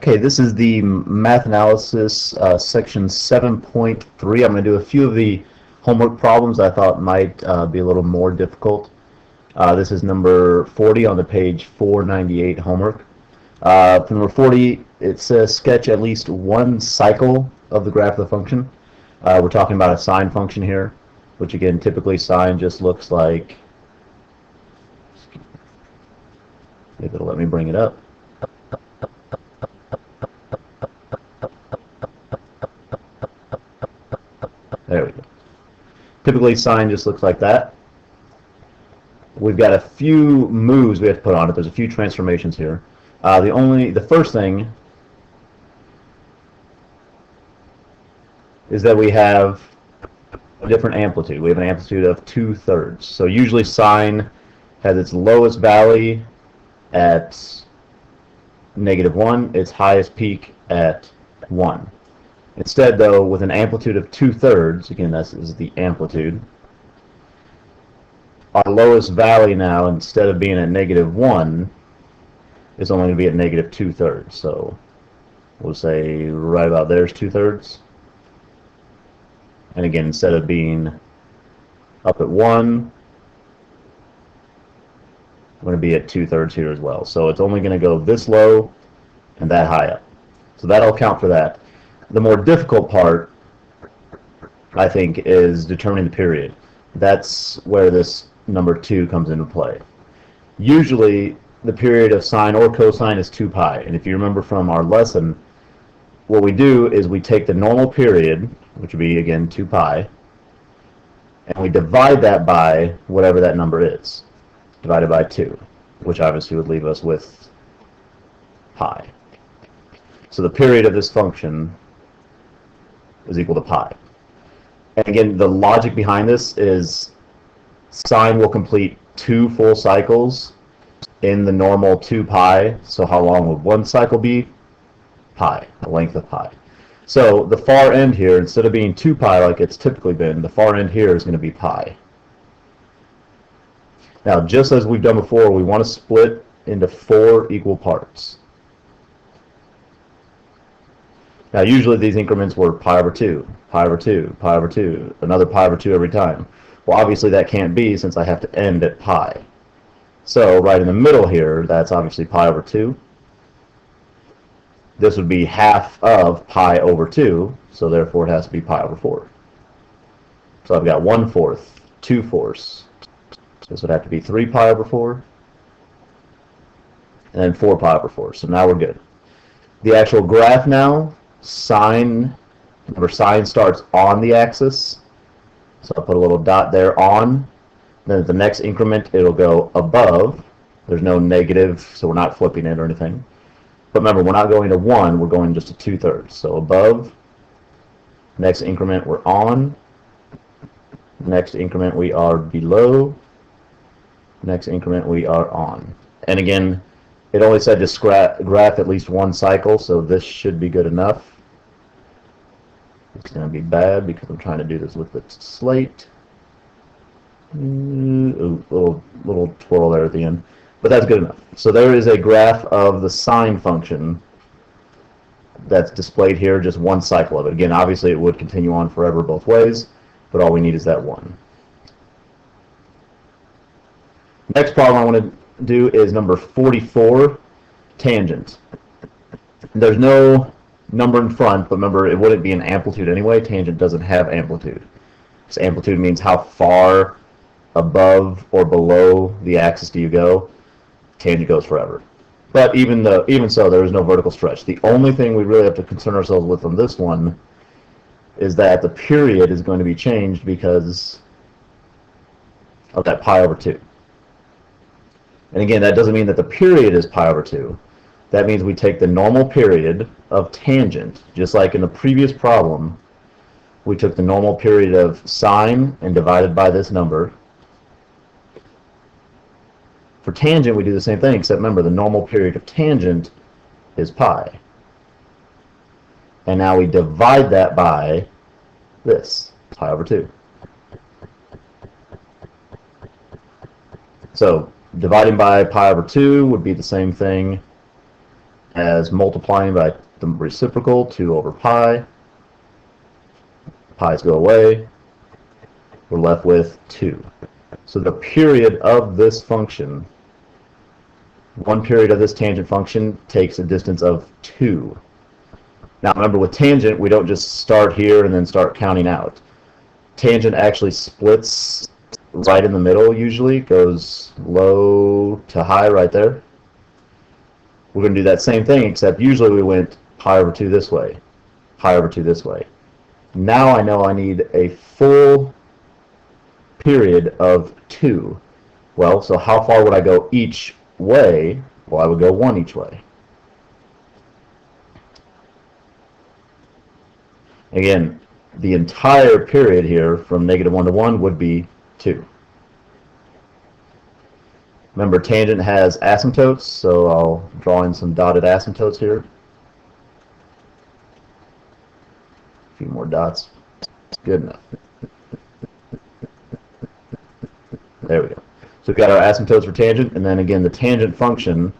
Okay, this is the math analysis section 7.3. I'm going to do a few of the homework problems I thought might be a little more difficult. This is number 40 on the page 498 homework. For number 40, it says sketch at least one cycle of the graph of the function. We're talking about a sine function here, which again, typically sine just looks like, if it'll let me bring it up. There we go. Typically sine just looks like that. We've got a few moves we have to put on it. There's a few transformations here. The first thing is that we have a different amplitude. We have an amplitude of 2/3. So usually sine has its lowest valley at -1, its highest peak at 1. Instead, though, with an amplitude of 2/3, again, this is the amplitude, our lowest valley now, instead of being at -1, is only going to be at -2/3. So we'll say right about there's 2/3. And again, instead of being up at 1, we're going to be at 2/3 here as well. So it's only going to go this low and that high up. So that'll account for that. The more difficult part, I think, is determining the period. That's where this number 2 comes into play. Usually, the period of sine or cosine is 2 pi. And if you remember from our lesson, what we do is we take the normal period, which would be, again, 2 pi, and we divide that by whatever that number is, divided by 2, which obviously would leave us with pi. So the period of this function is equal to pi. And again, the logic behind this is sine will complete 2 full cycles in the normal 2 pi. So how long would one cycle be? Pi, the length of pi. So the far end here, instead of being 2 pi like it's typically been, the far end here is going to be pi. Now, just as we've done before, we want to split into 4 equal parts. Now, usually these increments were pi over 2, pi over 2, pi over 2, another pi over 2 every time. Well, obviously that can't be since I have to end at pi. So right in the middle here, that's obviously pi over 2. This would be half of pi over 2, so therefore it has to be pi over 4. So I've got 1/4, 2/4. This would have to be 3 pi over 4, and then 4 pi over 4. So now we're good. The actual graph now, sine, remember sine starts on the axis, so I'll put a little dot there on. Then at the next increment it'll go above. There's no negative, so we're not flipping it or anything. But remember, we're not going to 1, we're going just to 2/3. So above, next increment we're on, next increment we are below, next increment we are on. And again, it only said to graph at least one cycle, so this should be good enough. It's going to be bad because I'm trying to do this with the slate. Ooh, little twirl there at the end. But that's good enough. So there is a graph of the sine function that's displayed here, just one cycle of it. Again, obviously it would continue on forever both ways, but all we need is that one. Next problem I want to do is number 44, tangent. There's no number in front, but remember it wouldn't be an amplitude anyway. Tangent doesn't have amplitude. So amplitude means how far above or below the axis do you go. Tangent goes forever. But even so, there is no vertical stretch. The only thing we really have to concern ourselves with on this one is that the period is going to be changed because of that pi over 2. And again, that doesn't mean that the period is pi over 2. That means we take the normal period of tangent, just like in the previous problem, we took the normal period of sine and divided by this number. For tangent, we do the same thing, except remember, the normal period of tangent is pi. And now we divide that by this, pi over 2. So dividing by pi over 2 would be the same thing as multiplying by the reciprocal, 2 over pi. Pi's go away. We're left with 2. So the period of this function, one period of this tangent function takes a distance of 2. Now remember, with tangent, we don't just start here and then start counting out. Tangent actually splits right in the middle usually, goes low to high right there. We're going to do that same thing, except usually we went pi over 2 this way, pi over 2 this way. Now I know I need a full period of 2. Well, so how far would I go each way? Well, I would go 1 each way. Again, the entire period here from -1 to 1 would be 2. Remember, tangent has asymptotes, so I'll draw in some dotted asymptotes here. A few more dots. Good enough. There we go. So we've got our asymptotes for tangent, and then again, the tangent function,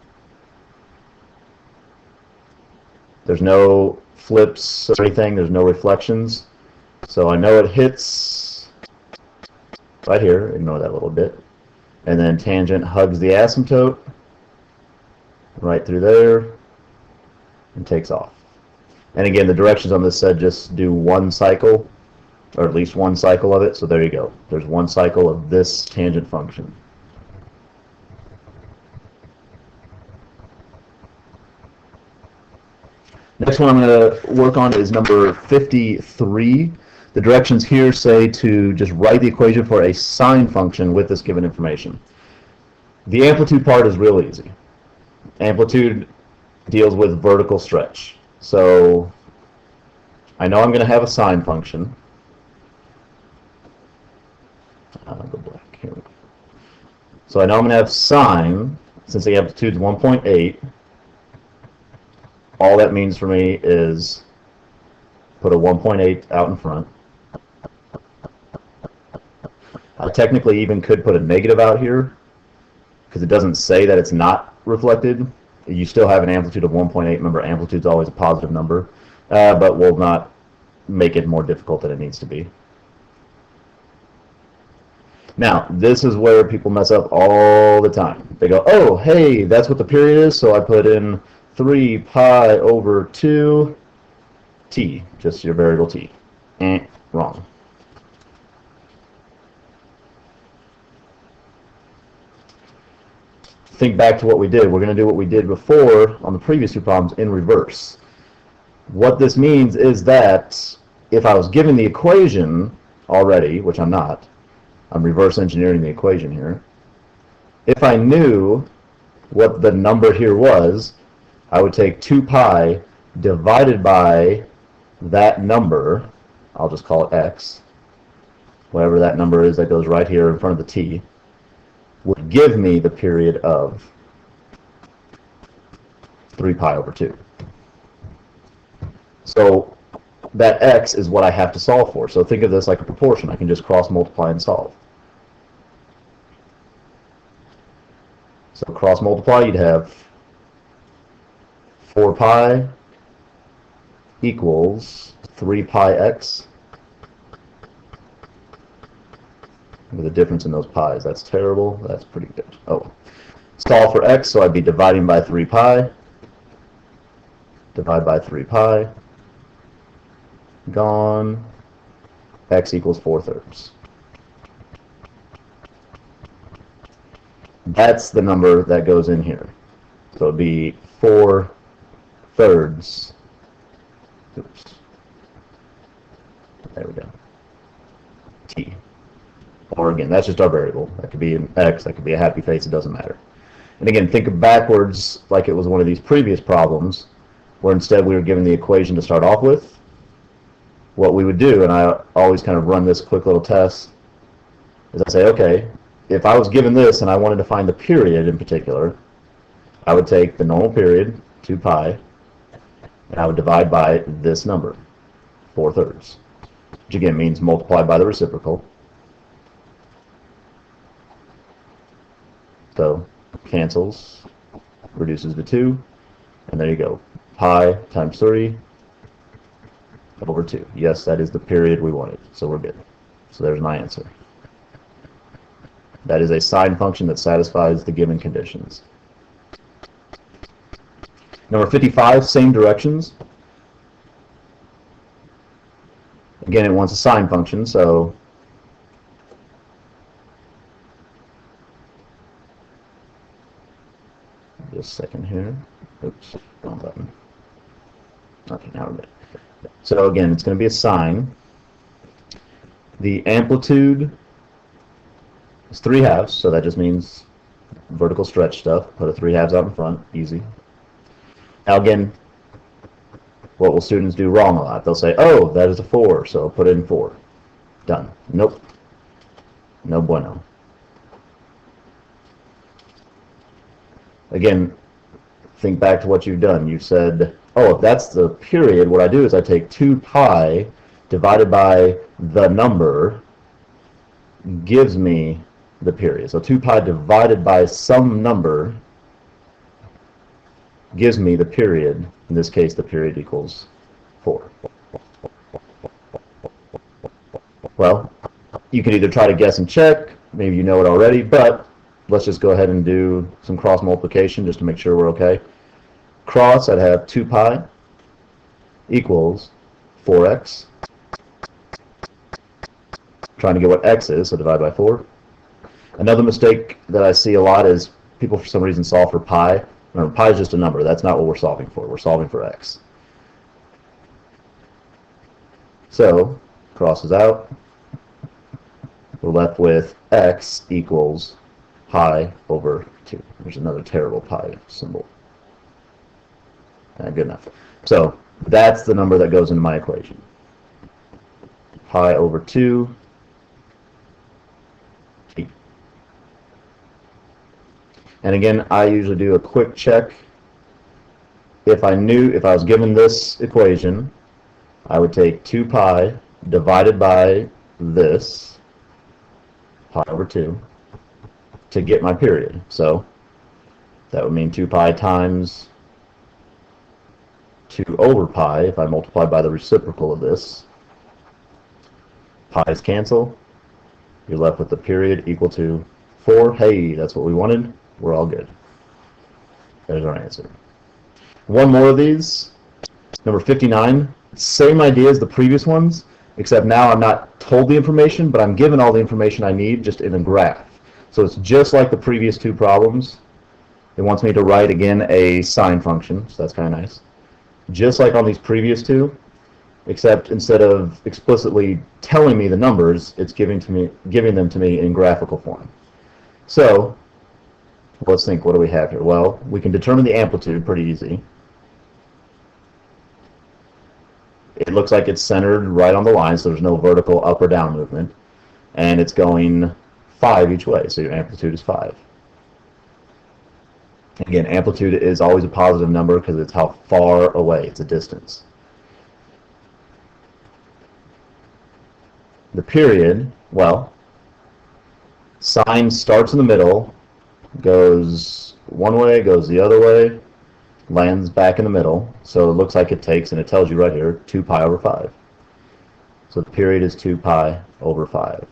there's no flips or anything, there's no reflections. So I know it hits right here, ignore that little bit. And then tangent hugs the asymptote right through there and takes off. And again, the directions on this said just do one cycle, or at least one cycle of it. So there you go. There's one cycle of this tangent function. Next one I'm going to work on is number 53. The directions here say to just write the equation for a sine function with this given information. The amplitude part is real easy. Amplitude deals with vertical stretch. So I know I'm going to have a sine function. I'll go black. Here we go. So I know I'm going to have sine, since the amplitude is 1.8. All that means for me is put a 1.8 out in front. I technically even could put a negative out here because it doesn't say that it's not reflected. You still have an amplitude of 1.8. Remember, amplitude is always a positive number, but we'll not make it more difficult than it needs to be. Now, this is where people mess up all the time. They go, oh, hey, that's what the period is, so I put in 3 pi over 2 t, just your variable t. Wrong. Think back to what we did. We're going to do what we did before on the previous two problems in reverse. What this means is that if I was given the equation already, which I'm not, I'm reverse engineering the equation here. If I knew what the number here was, I would take 2 pi divided by that number, I'll just call it x, whatever that number is that goes right here in front of the t, would give me the period of 3 pi over 2. So that x is what I have to solve for. So think of this like a proportion. I can just cross multiply and solve. So cross multiply, you'd have 4 pi equals 3 pi x. With a difference in those pi's. That's terrible. That's pretty good. Oh. Solve for x, so I'd be dividing by 3 pi. Divide by 3 pi. Gone. X equals 4/3. That's the number that goes in here. So it'd be 4/3. Oops. There we go. T. Or again, that's just our variable. That could be an x, that could be a happy face, it doesn't matter. And again, think of backwards like it was one of these previous problems, where instead we were given the equation to start off with. What we would do, and I always kind of run this quick little test, is I say, okay, if I was given this and I wanted to find the period in particular, I would take the normal period, 2 pi, and I would divide by this number, 4/3, which again means multiplied by the reciprocal. So cancels, reduces to 2. And there you go. Pi times 3 over 2. Yes, that is the period we wanted, so we're good. So there's my answer. That is a sine function that satisfies the given conditions. Number 55, same directions. Again, it wants a sine function, so just a second here. Oops, wrong button. Okay, now we're good. So again, it's going to be a sine. The amplitude is 3/2, so that just means vertical stretch stuff. Put a 3/2 out in front, easy. Now again, what will students do wrong a lot? They'll say, oh, that is a 4, so I'll put in 4. Done. Nope. No bueno. Again, think back to what you've done. You said, oh, if that's the period, what I do is I take 2 pi divided by the number gives me the period. So 2 pi divided by some number gives me the period. In this case, the period equals 4. Well, you can either try to guess and check, maybe you know it already, but let's just go ahead and do some cross multiplication just to make sure we're okay. Cross, I'd have 2 pi equals 4x. Trying to get what x is, so divide by 4. Another mistake that I see a lot is people for some reason solve for pi. Remember, pi is just a number. That's not what we're solving for. We're solving for x. So, crosses out. We're left with x equals pi over 2. There's another terrible pi symbol. Good enough. So, that's the number that goes into my equation. Pi over 2 t. And again, I usually do a quick check. If I was given this equation, I would take 2 pi divided by this, pi over 2, to get my period. So that would mean 2 pi times 2 over pi if I multiply by the reciprocal of this. Pi's cancel. You're left with the period equal to 4. Hey, that's what we wanted. We're all good. There's our answer. One more of these. Number 59. Same idea as the previous ones, except now I'm not told the information, but I'm given all the information I need just in a graph. So it's just like the previous 2 problems. It wants me to write, again, a sine function, so that's kind of nice. Just like on these previous 2, except instead of explicitly telling me the numbers, it's giving them to me in graphical form. So let's think, what do we have here? Well, we can determine the amplitude pretty easy. It looks like it's centered right on the line, so there's no vertical up or down movement. And it's going 5 each way, so your amplitude is 5. Again, amplitude is always a positive number because it's how far away, it's a distance. The period, well, sine starts in the middle, goes one way, goes the other way, lands back in the middle. So it looks like it takes, and it tells you right here, 2 pi over 5. So the period is 2 pi over 5.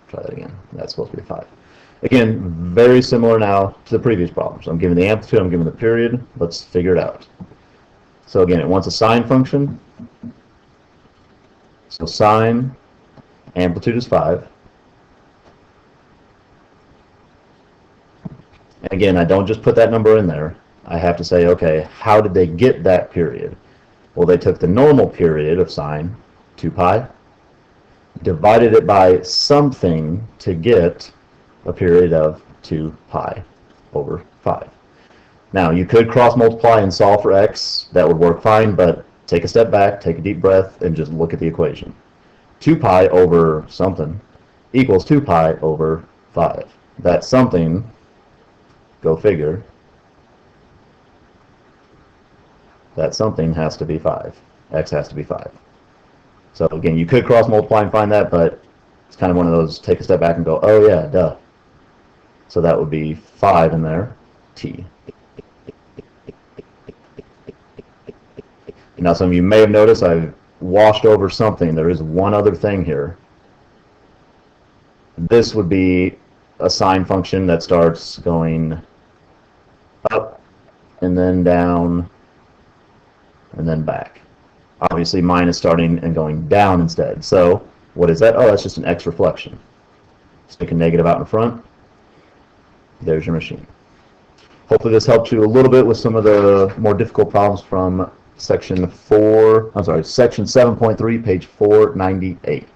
Try that again. That's supposed to be 5. Again, very similar now to the previous problem. So I'm giving the amplitude, I'm giving the period. Let's figure it out. So again, it wants a sine function. So sine, amplitude is 5. And again, I don't just put that number in there. I have to say, okay, how did they get that period? Well, they took the normal period of sine, 2 pi, divided it by something to get a period of 2 pi over 5. Now, you could cross multiply and solve for x. That would work fine, but take a step back, take a deep breath, and just look at the equation. 2 pi over something equals 2 pi over 5. That something, go figure, that something has to be 5. X has to be 5. So again, you could cross multiply and find that, but it's kind of one of those, take a step back and go, oh yeah, duh. So that would be 5 in there, t. Now, some of you may have noticed I've washed over something. There is one other thing here. This would be a sine function that starts going up and then down and then back. Obviously, mine is starting and going down instead. So what is that? Oh, that's just an x reflection. Stick a negative out in front. There's your machine. Hopefully this helps you a little bit with some of the more difficult problems from section 7.3, page 498.